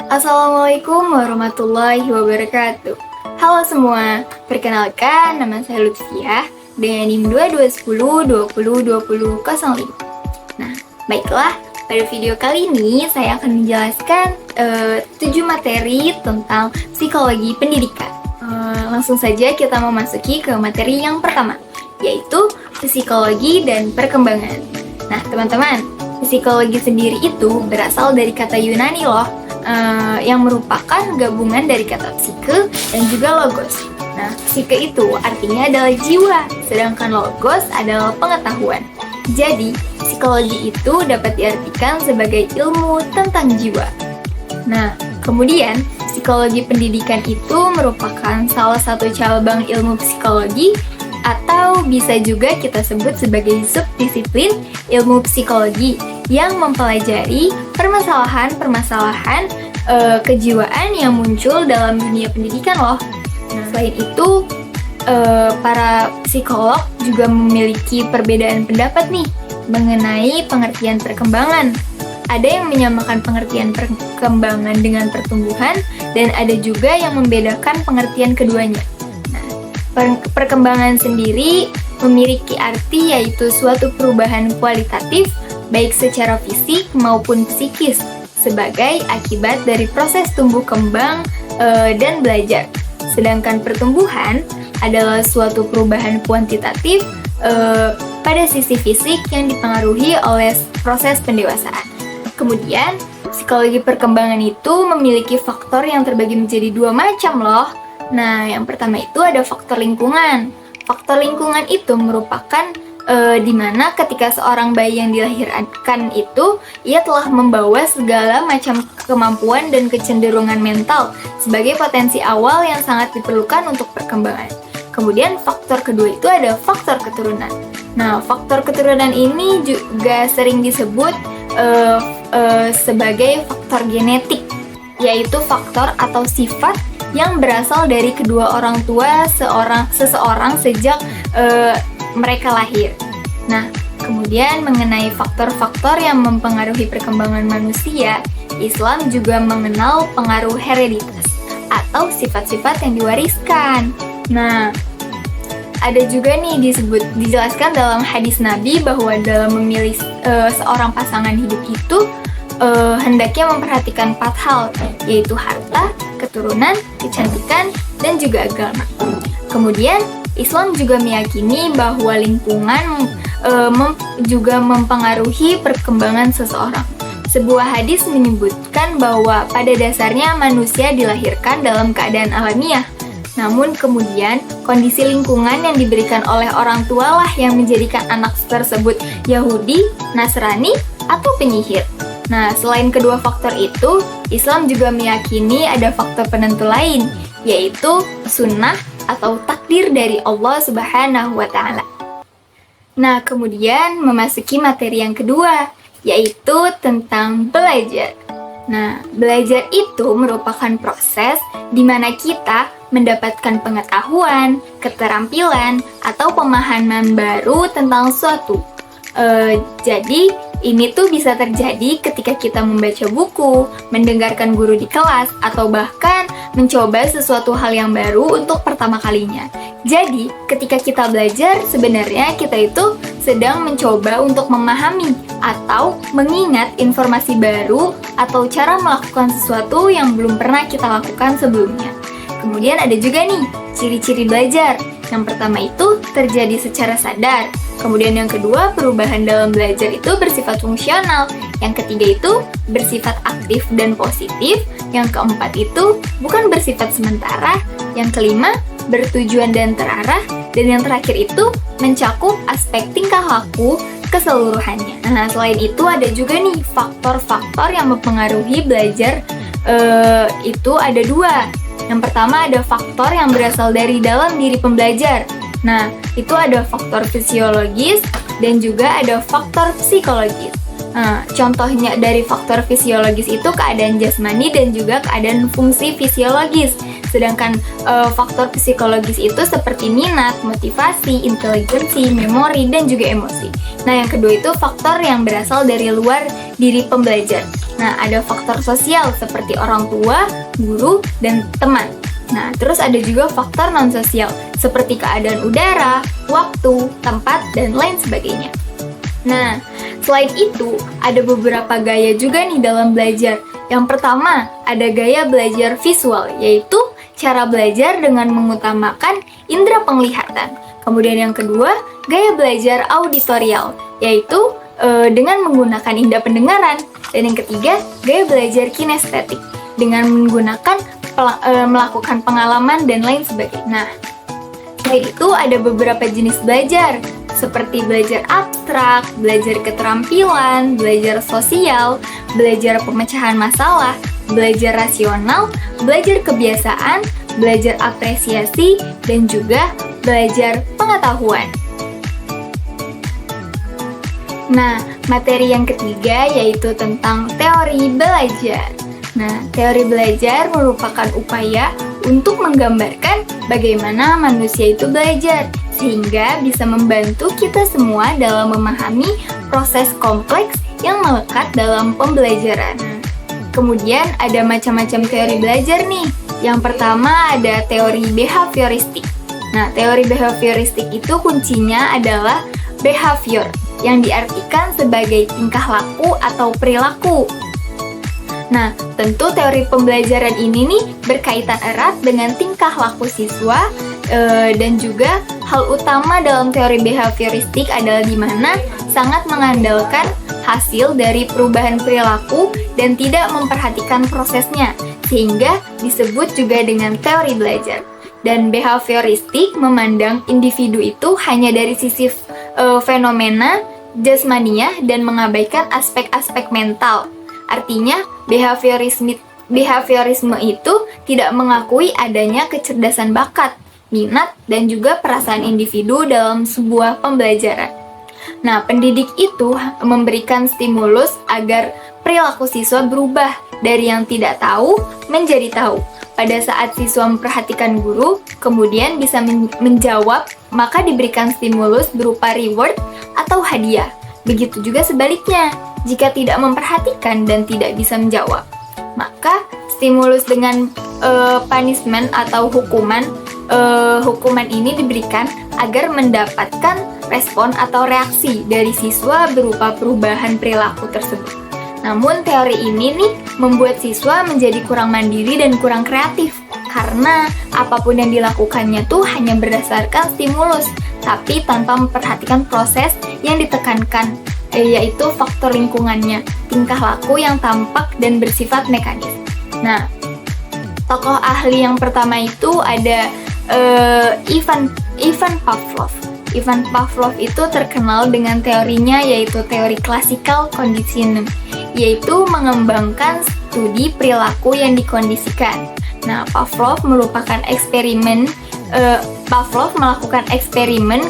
Assalamualaikum warahmatullahi wabarakatuh. Halo semua, perkenalkan nama saya Lutfiah dengan NIM 2210202005. Nah, baiklah, pada video kali ini saya akan menjelaskan 7 materi tentang psikologi pendidikan. Langsung saja kita memasuki ke materi yang pertama, yaitu psikologi dan perkembangan. Nah, teman-teman, psikologi sendiri itu berasal dari kata Yunani loh, yang merupakan gabungan dari kata psike dan juga logos. Nah, psike itu artinya adalah jiwa, sedangkan logos adalah pengetahuan. Jadi, psikologi itu dapat diartikan sebagai ilmu tentang jiwa. Nah, kemudian psikologi pendidikan itu merupakan salah satu cabang ilmu psikologi, atau bisa juga kita sebut sebagai subdisiplin ilmu psikologi yang mempelajari permasalahan-permasalahan kejiwaan yang muncul dalam dunia pendidikan loh. Nah, selain itu, para psikolog juga memiliki perbedaan pendapat nih mengenai pengertian perkembangan. Ada yang menyamakan pengertian perkembangan dengan pertumbuhan, dan ada juga yang membedakan pengertian keduanya. Perkembangan sendiri memiliki arti yaitu suatu perubahan kualitatif baik secara fisik maupun psikis sebagai akibat dari proses tumbuh kembang dan belajar. Sedangkan pertumbuhan adalah suatu perubahan kuantitatif pada sisi fisik yang dipengaruhi oleh proses pendewasaan. Kemudian, psikologi perkembangan itu memiliki faktor yang terbagi menjadi 2 macam loh. Nah, yang pertama itu ada faktor lingkungan. Faktor lingkungan itu merupakan di mana ketika seorang bayi yang dilahirkan itu, ia telah membawa segala macam kemampuan dan kecenderungan mental sebagai potensi awal yang sangat diperlukan untuk perkembangan. Kemudian faktor kedua itu ada faktor keturunan. Nah, faktor keturunan ini juga sering disebut sebagai faktor genetik, yaitu faktor atau sifat yang berasal dari kedua orang tua seseorang sejak mereka lahir. Nah, kemudian mengenai faktor-faktor yang mempengaruhi perkembangan manusia, Islam juga mengenal pengaruh hereditas atau sifat-sifat yang diwariskan. Nah, ada juga nih dijelaskan dalam hadis Nabi bahwa dalam memilih seorang pasangan hidup itu hendaknya memperhatikan 4 hal, yaitu harta, keturunan, kecantikan, dan juga agama. Kemudian, Islam juga meyakini bahwa lingkungan juga mempengaruhi perkembangan seseorang. Sebuah hadis menyebutkan bahwa pada dasarnya manusia dilahirkan dalam keadaan alamiah. Namun kemudian, kondisi lingkungan yang diberikan oleh orang tua lah yang menjadikan anak tersebut Yahudi, Nasrani, atau penyihir. Nah, selain kedua faktor itu, Islam juga meyakini ada faktor penentu lain, yaitu sunnah atau takdir dari Allah Subhanahu wa Ta'ala. Nah, kemudian memasuki materi yang kedua, yaitu tentang belajar. Nah, belajar itu merupakan proses di mana kita mendapatkan pengetahuan, keterampilan, atau pemahaman baru tentang suatu. Jadi, ini tuh bisa terjadi ketika kita membaca buku, mendengarkan guru di kelas, atau bahkan mencoba sesuatu hal yang baru untuk pertama kalinya. Jadi, ketika kita belajar, sebenarnya kita itu sedang mencoba untuk memahami atau mengingat informasi baru atau cara melakukan sesuatu yang belum pernah kita lakukan sebelumnya. Kemudian ada juga nih, ciri-ciri belajar. Yang pertama itu terjadi secara sadar. Kemudian yang kedua, perubahan dalam belajar itu bersifat fungsional. Yang ketiga itu bersifat aktif dan positif. Yang keempat itu bukan bersifat sementara. Yang kelima, bertujuan dan terarah. Dan yang terakhir itu mencakup aspek tingkah laku keseluruhannya. Nah, selain itu ada juga nih faktor-faktor yang mempengaruhi belajar itu ada 2. Yang pertama ada faktor yang berasal dari dalam diri pembelajar. Nah, itu ada faktor fisiologis dan juga ada faktor psikologis. Contohnya dari faktor fisiologis itu keadaan jasmani dan juga keadaan fungsi fisiologis. Sedangkan faktor psikologis itu seperti minat, motivasi, inteligensi, memori, dan juga emosi. Nah, yang kedua itu faktor yang berasal dari luar diri pembelajar. Nah, ada faktor sosial seperti orang tua, guru, dan teman. Nah, terus ada juga faktor non-sosial seperti keadaan udara, waktu, tempat, dan lain sebagainya. Nah, selain itu, ada beberapa gaya juga nih dalam belajar. Yang pertama, ada gaya belajar visual, yaitu cara belajar dengan mengutamakan indera penglihatan. Kemudian yang kedua, gaya belajar auditorial, yaitu dengan menggunakan indera pendengaran. Dan yang ketiga, gaya belajar kinestetik, dengan menggunakan melakukan pengalaman dan lain sebagainya. Nah, selain itu ada beberapa jenis belajar, seperti belajar abstrak, belajar keterampilan, belajar sosial, belajar pemecahan masalah, belajar rasional, belajar kebiasaan, belajar apresiasi, dan juga belajar pengetahuan. Nah, materi yang ketiga yaitu tentang teori belajar. Nah, teori belajar merupakan upaya untuk menggambarkan bagaimana manusia itu belajar, sehingga bisa membantu kita semua dalam memahami proses kompleks yang melekat dalam pembelajaran. Kemudian ada macam-macam teori belajar nih. Yang pertama ada teori behavioristik. Nah, teori behavioristik itu kuncinya adalah behavior, yang diartikan sebagai tingkah laku atau perilaku. Nah, tentu teori pembelajaran ini nih berkaitan erat dengan tingkah laku siswa, dan juga hal utama dalam teori behavioristik adalah di mana sangat mengandalkan hasil dari perubahan perilaku dan tidak memperhatikan prosesnya, sehingga disebut juga dengan teori belajar. Dan behavioristik memandang individu itu hanya dari sisi fenomena jasmaniah dan mengabaikan aspek-aspek mental. Artinya, behaviorisme itu tidak mengakui adanya kecerdasan bakat, minat, dan juga perasaan individu dalam sebuah pembelajaran. Nah, pendidik itu memberikan stimulus agar perilaku siswa berubah dari yang tidak tahu menjadi tahu. Pada saat siswa memperhatikan guru, kemudian bisa menjawab, maka diberikan stimulus berupa reward atau hadiah. Begitu juga sebaliknya, jika tidak memperhatikan dan tidak bisa menjawab, maka stimulus dengan punishment atau hukuman ini diberikan agar mendapatkan respon atau reaksi dari siswa berupa perubahan perilaku tersebut. Namun teori ini nih membuat siswa menjadi kurang mandiri dan kurang kreatif karena apapun yang dilakukannya tuh hanya berdasarkan stimulus, tapi tanpa memperhatikan proses yang ditekankan, yaitu faktor lingkungannya, tingkah laku yang tampak dan bersifat mekanis. Nah, tokoh ahli yang pertama itu ada Ivan Pavlov. Ivan Pavlov itu terkenal dengan teorinya yaitu teori classical conditioning, yaitu mengembangkan studi perilaku yang dikondisikan. Nah, Pavlov melakukan eksperimen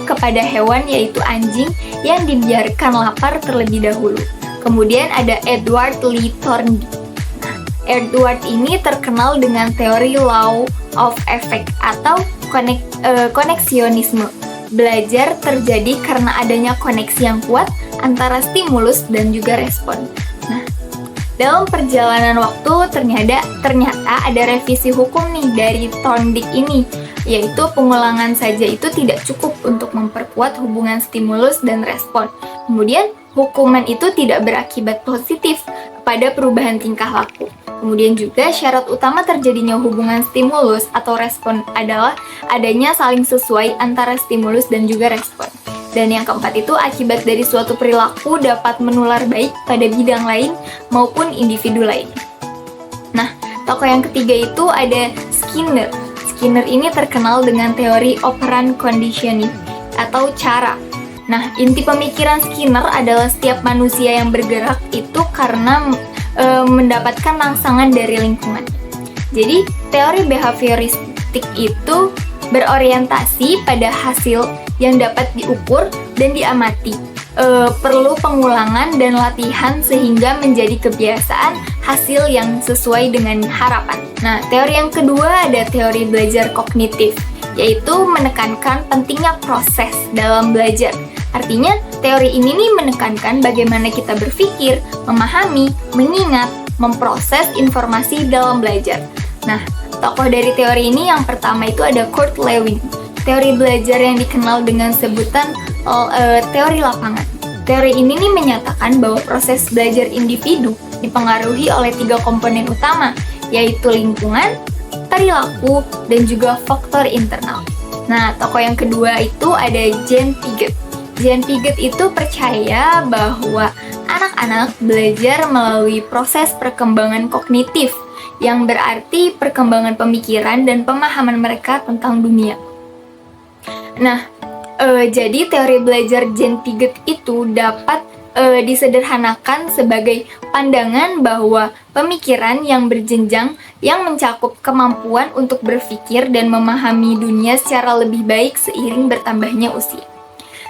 kepada hewan yaitu anjing yang dibiarkan lapar terlebih dahulu. Kemudian ada Edward Lee Thorndike. Edward ini terkenal dengan teori law of effect atau koneksionisme. Belajar terjadi karena adanya koneksi yang kuat antara stimulus dan juga respon. Nah, dalam perjalanan waktu ternyata ada revisi hukum nih dari Thorndike ini, yaitu pengulangan saja itu tidak cukup untuk memperkuat hubungan stimulus dan respon. Kemudian, hukuman itu tidak berakibat positif pada perubahan tingkah laku. Kemudian juga syarat utama terjadinya hubungan stimulus atau respon adalah adanya saling sesuai antara stimulus dan juga respon. Dan yang keempat itu akibat dari suatu perilaku dapat menular baik pada bidang lain maupun individu lain. Nah, tokoh yang ketiga itu ada Skinner. Skinner ini terkenal dengan teori operant conditioning atau cara. Nah, inti pemikiran Skinner adalah setiap manusia yang bergerak itu karena mendapatkan rangsangan dari lingkungan. Jadi, teori behavioristik itu berorientasi pada hasil yang dapat diukur dan diamati. perlu pengulangan dan latihan sehingga menjadi kebiasaan hasil yang sesuai dengan harapan. Nah, teori yang kedua ada teori belajar kognitif, yaitu menekankan pentingnya proses dalam belajar. Artinya, teori ini nih menekankan bagaimana kita berpikir, memahami, mengingat, memproses informasi dalam belajar. Nah, tokoh dari teori ini yang pertama itu ada Kurt Lewin. Teori belajar yang dikenal dengan sebutan teori lapangan. Teori ini nih menyatakan bahwa proses belajar individu dipengaruhi oleh 3 komponen utama, yaitu lingkungan, perilaku, dan juga faktor internal. Nah, tokoh yang kedua itu ada Jean Piaget. Jean Piaget itu percaya bahwa anak-anak belajar melalui proses perkembangan kognitif, yang berarti perkembangan pemikiran dan pemahaman mereka tentang dunia. Nah, jadi teori belajar Jean Piaget itu dapat disederhanakan sebagai pandangan bahwa pemikiran yang berjenjang yang mencakup kemampuan untuk berpikir dan memahami dunia secara lebih baik seiring bertambahnya usia.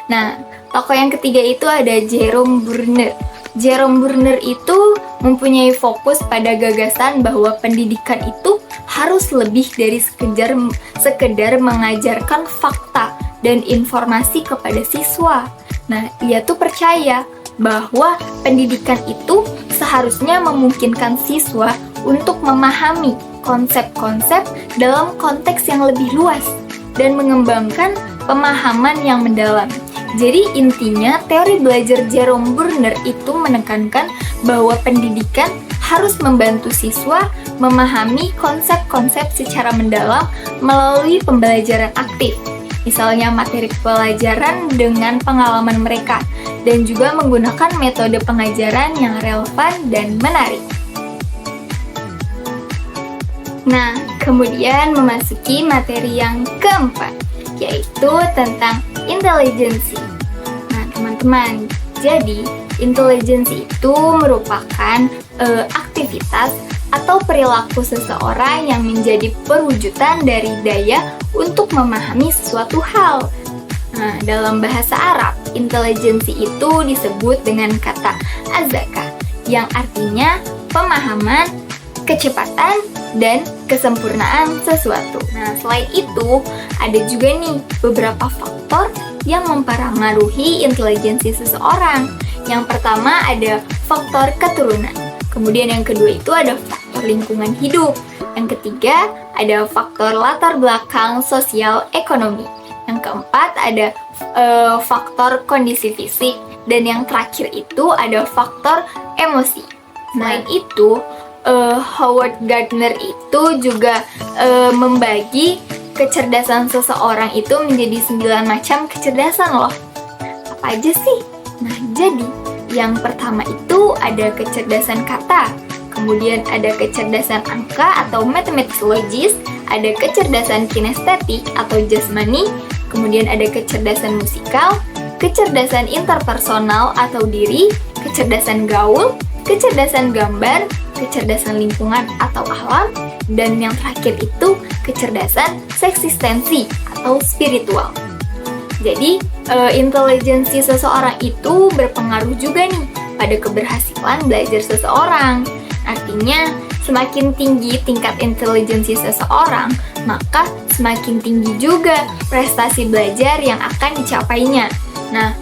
Nah, tokoh yang ketiga itu ada Jerome Bruner. Jerome Bruner itu mempunyai fokus pada gagasan bahwa pendidikan itu harus lebih dari sekedar mengajarkan fakta dan informasi kepada siswa. Nah, ia tuh percaya bahwa pendidikan itu seharusnya memungkinkan siswa untuk memahami konsep-konsep dalam konteks yang lebih luas dan mengembangkan pemahaman yang mendalam. Jadi intinya teori belajar Jerome Bruner itu menekankan bahwa pendidikan harus membantu siswa memahami konsep-konsep secara mendalam melalui pembelajaran aktif. Misalnya materi pelajaran dengan pengalaman mereka, dan juga menggunakan metode pengajaran yang relevan dan menarik. Nah, kemudian memasuki materi yang keempat, yaitu tentang intelijensi. Nah, teman-teman, jadi intelijensi itu merupakan aktivitas atau perilaku seseorang yang menjadi perwujudan dari daya untuk memahami sesuatu hal. Nah, dalam bahasa Arab, intelijensi itu disebut dengan kata azaka, yang artinya pemahaman, kecepatan, dan kesempurnaan sesuatu. Nah, selain itu, ada juga nih beberapa faktor yang mempengaruhi intelijensi seseorang. Yang pertama ada faktor keturunan. Kemudian yang kedua itu ada faktor lingkungan hidup. Yang ketiga ada faktor latar belakang sosial ekonomi. Yang keempat ada faktor kondisi fisik. Dan yang terakhir itu ada faktor emosi. Selain itu, Howard Gardner itu juga membagi kecerdasan seseorang itu menjadi 9 macam kecerdasan loh. Apa aja sih? Nah, jadi yang pertama itu ada kecerdasan kata, kemudian ada kecerdasan angka atau mathematics logis, ada kecerdasan kinestetik atau jasmani, kemudian ada kecerdasan musikal, kecerdasan interpersonal atau diri, kecerdasan gaul, kecerdasan gambar, kecerdasan lingkungan atau alam, dan yang terakhir itu kecerdasan seksistensi atau spiritual. Jadi, intelijensi seseorang itu berpengaruh juga nih pada keberhasilan belajar seseorang. Artinya, semakin tinggi tingkat intelijensi seseorang, maka semakin tinggi juga prestasi belajar yang akan dicapainya. Nah,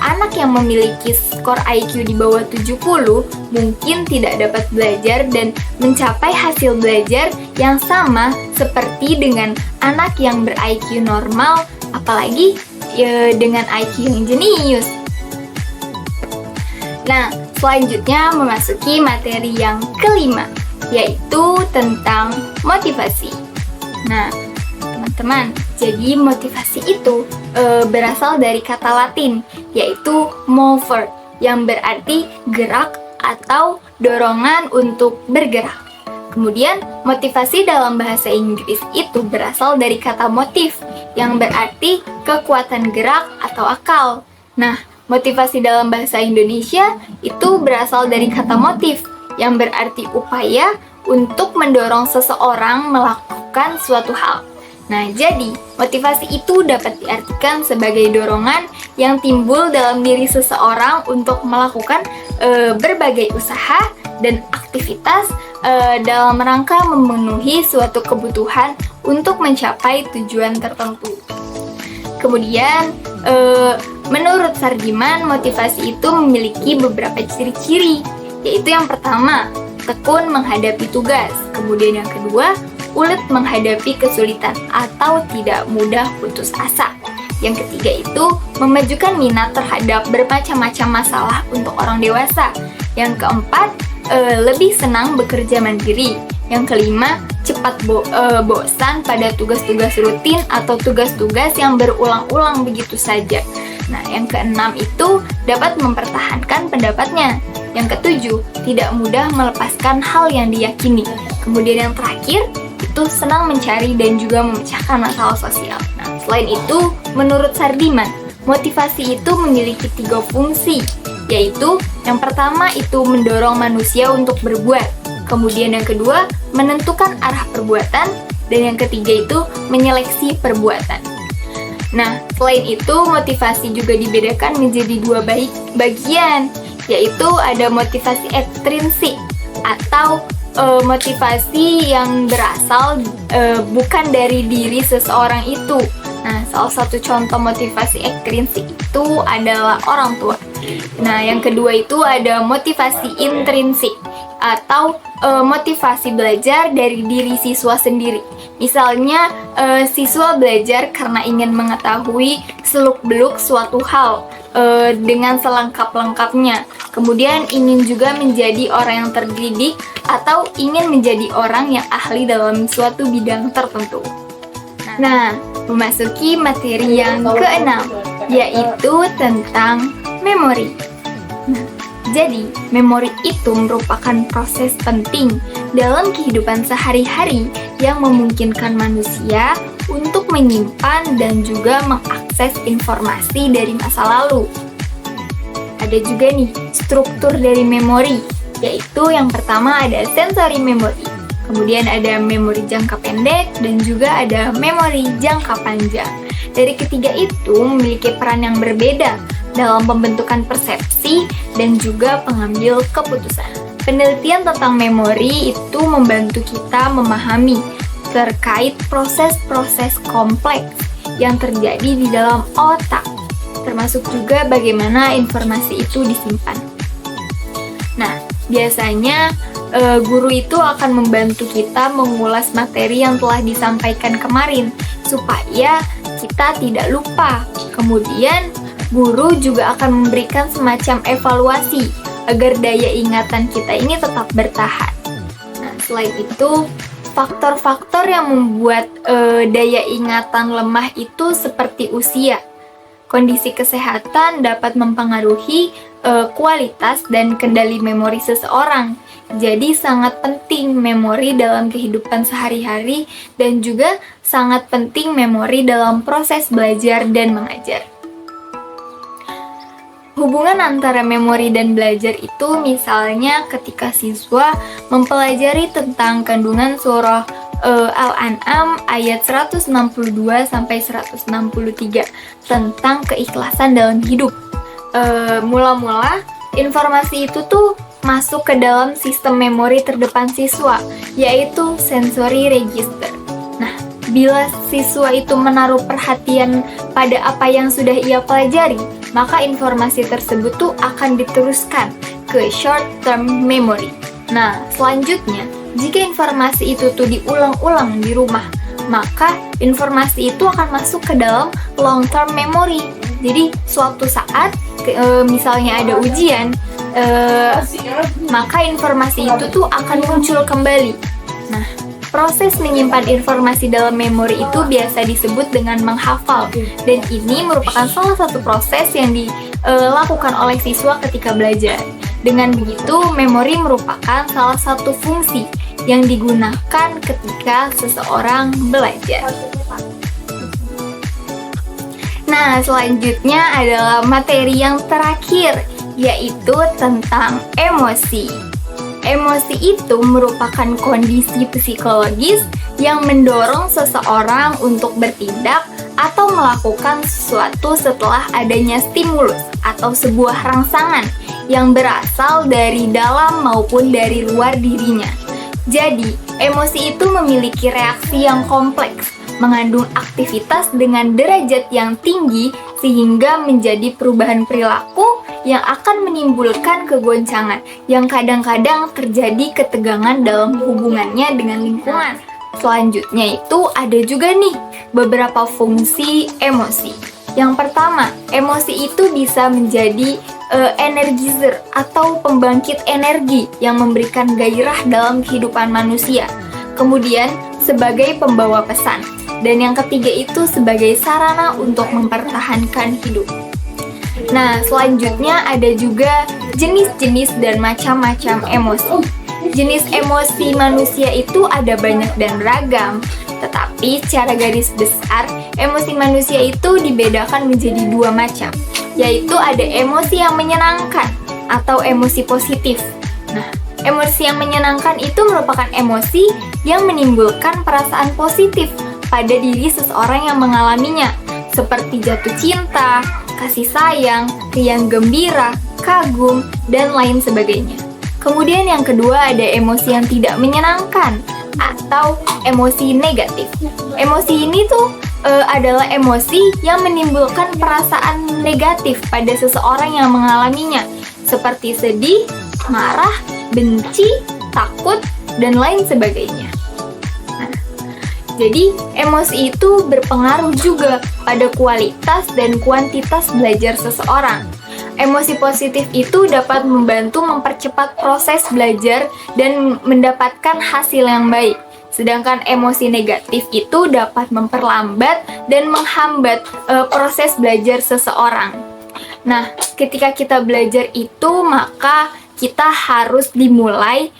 anak yang memiliki skor IQ di bawah 70 mungkin tidak dapat belajar dan mencapai hasil belajar yang sama seperti dengan anak yang ber-IQ normal, apalagi dengan IQ yang jenius. Nah, selanjutnya memasuki materi yang kelima, yaitu tentang motivasi. Nah, teman-teman, jadi motivasi itu berasal dari kata Latin, yaitu mover, yang berarti gerak atau dorongan untuk bergerak. Kemudian, motivasi dalam bahasa Inggris itu berasal dari kata motif, yang berarti kekuatan gerak atau akal. Nah, motivasi dalam bahasa Indonesia itu berasal dari kata motif, yang berarti upaya untuk mendorong seseorang melakukan suatu hal. Nah, jadi motivasi itu dapat diartikan sebagai dorongan yang timbul dalam diri seseorang untuk melakukan berbagai usaha dan aktivitas dalam rangka memenuhi suatu kebutuhan untuk mencapai tujuan tertentu. Kemudian, menurut Sardiman, motivasi itu memiliki beberapa ciri-ciri, yaitu yang pertama, tekun menghadapi tugas. Kemudian yang kedua, ulet menghadapi kesulitan atau tidak mudah putus asa. Yang ketiga itu memajukan minat terhadap bermacam-macam masalah untuk orang dewasa. Yang keempat, lebih senang bekerja mandiri. Yang kelima, cepat bosan pada tugas-tugas rutin atau tugas-tugas yang berulang-ulang begitu saja. Nah, yang keenam itu dapat mempertahankan pendapatnya. Yang ketujuh, tidak mudah melepaskan hal yang diyakini. Kemudian yang terakhir, itu senang mencari dan juga memecahkan masalah sosial. Nah, selain itu, menurut Sardiman, motivasi itu memiliki 3 fungsi, yaitu yang pertama itu mendorong manusia untuk berbuat, kemudian yang kedua menentukan arah perbuatan, dan yang ketiga itu menyeleksi perbuatan. Nah, selain itu motivasi juga dibedakan menjadi 2 bagian, yaitu ada motivasi ekstrinsik atau motivasi yang berasal bukan dari diri seseorang itu. Nah, salah satu contoh motivasi ekstrinsik itu adalah orang tua. Nah, yang kedua itu ada motivasi intrinsik atau motivasi belajar dari diri siswa sendiri. Misalnya, siswa belajar karena ingin mengetahui seluk-beluk suatu hal dengan selengkap-lengkapnya. Kemudian ingin juga menjadi orang yang terdidik atau ingin menjadi orang yang ahli dalam suatu bidang tertentu. Nah, memasuki materi yang keenam, yaitu tentang memori. Nah, jadi, memori itu merupakan proses penting dalam kehidupan sehari-hari yang memungkinkan manusia untuk menyimpan dan juga mengakses informasi dari masa lalu. Ada juga nih struktur dari memori, yaitu yang pertama ada sensory memory, kemudian ada memori jangka pendek, dan juga ada memori jangka panjang. Dari ketiga itu memiliki peran yang berbeda dalam pembentukan persepsi dan juga pengambil keputusan. Penelitian tentang memori itu membantu kita memahami terkait proses-proses kompleks yang terjadi di dalam otak, termasuk juga bagaimana informasi itu disimpan. Nah, biasanya guru itu akan membantu kita mengulas materi yang telah disampaikan kemarin supaya kita tidak lupa. Kemudian guru juga akan memberikan semacam evaluasi agar daya ingatan kita ini tetap bertahan. Nah, selain itu, faktor-faktor yang membuat daya ingatan lemah itu seperti usia. Kondisi kesehatan dapat mempengaruhi kualitas dan kendali memori seseorang. Jadi sangat penting memori dalam kehidupan sehari-hari dan juga sangat penting memori dalam proses belajar dan mengajar. Hubungan antara memori dan belajar itu misalnya ketika siswa mempelajari tentang kandungan surah Al-An'am ayat 162 sampai 163 tentang keikhlasan dalam hidup. Mula-mula informasi itu tuh masuk ke dalam sistem memori terdepan siswa, yaitu sensory register. Nah, bila siswa itu menaruh perhatian pada apa yang sudah ia pelajari, maka informasi tersebut tuh akan diteruskan ke short term memory. Nah, selanjutnya, jika informasi itu tuh diulang-ulang di rumah, maka informasi itu akan masuk ke dalam long term memory. Jadi, suatu saat, misalnya ada ujian, maka informasi itu tuh akan muncul kembali. Nah, proses menyimpan informasi dalam memori itu biasa disebut dengan menghafal, dan ini merupakan salah satu proses yang dilakukan oleh siswa ketika belajar. Dengan begitu, memori merupakan salah satu fungsi yang digunakan ketika seseorang belajar. Nah, selanjutnya adalah materi yang terakhir, yaitu tentang emosi. Emosi itu merupakan kondisi psikologis yang mendorong seseorang untuk bertindak atau melakukan sesuatu setelah adanya stimulus atau sebuah rangsangan yang berasal dari dalam maupun dari luar dirinya. Jadi, emosi itu memiliki reaksi yang kompleks, mengandung aktivitas dengan derajat yang tinggi sehingga menjadi perubahan perilaku yang akan menimbulkan kegoncangan yang kadang-kadang terjadi ketegangan dalam hubungannya dengan lingkungan. Selanjutnya itu ada juga nih beberapa fungsi emosi. Yang pertama, emosi itu bisa menjadi energizer atau pembangkit energi yang memberikan gairah dalam kehidupan manusia. Kemudian sebagai pembawa pesan. Dan yang ketiga itu sebagai sarana untuk mempertahankan hidup. Nah, selanjutnya ada juga jenis-jenis dan macam-macam emosi. Jenis emosi manusia itu ada banyak dan beragam, tetapi secara garis besar, emosi manusia itu dibedakan menjadi dua macam, yaitu ada emosi yang menyenangkan atau emosi positif. Nah, emosi yang menyenangkan itu merupakan emosi yang menimbulkan perasaan positif pada diri seseorang yang mengalaminya, seperti jatuh cinta, kasih sayang, riang gembira, kagum, dan lain sebagainya. Kemudian yang kedua ada emosi yang tidak menyenangkan atau emosi negatif. Emosi ini tuh adalah emosi yang menimbulkan perasaan negatif pada seseorang yang mengalaminya, seperti sedih, marah, benci, takut, dan lain sebagainya. Nah, jadi emosi itu berpengaruh juga pada kualitas dan kuantitas belajar seseorang. Emosi positif itu dapat membantu mempercepat proses belajar dan mendapatkan hasil yang baik. Sedangkan emosi negatif itu dapat memperlambat dan menghambat proses belajar seseorang. Nah, ketika kita belajar itu, maka kita harus dimulai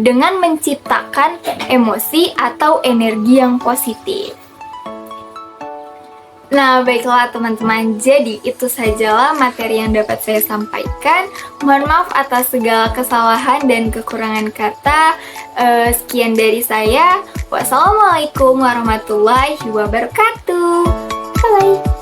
dengan menciptakan emosi atau energi yang positif. Nah, baiklah teman-teman, jadi itu sajalah materi yang dapat saya sampaikan. Mohon maaf atas segala kesalahan dan kekurangan kata. Sekian dari saya. Wassalamualaikum warahmatullahi wabarakatuh. Bye-bye.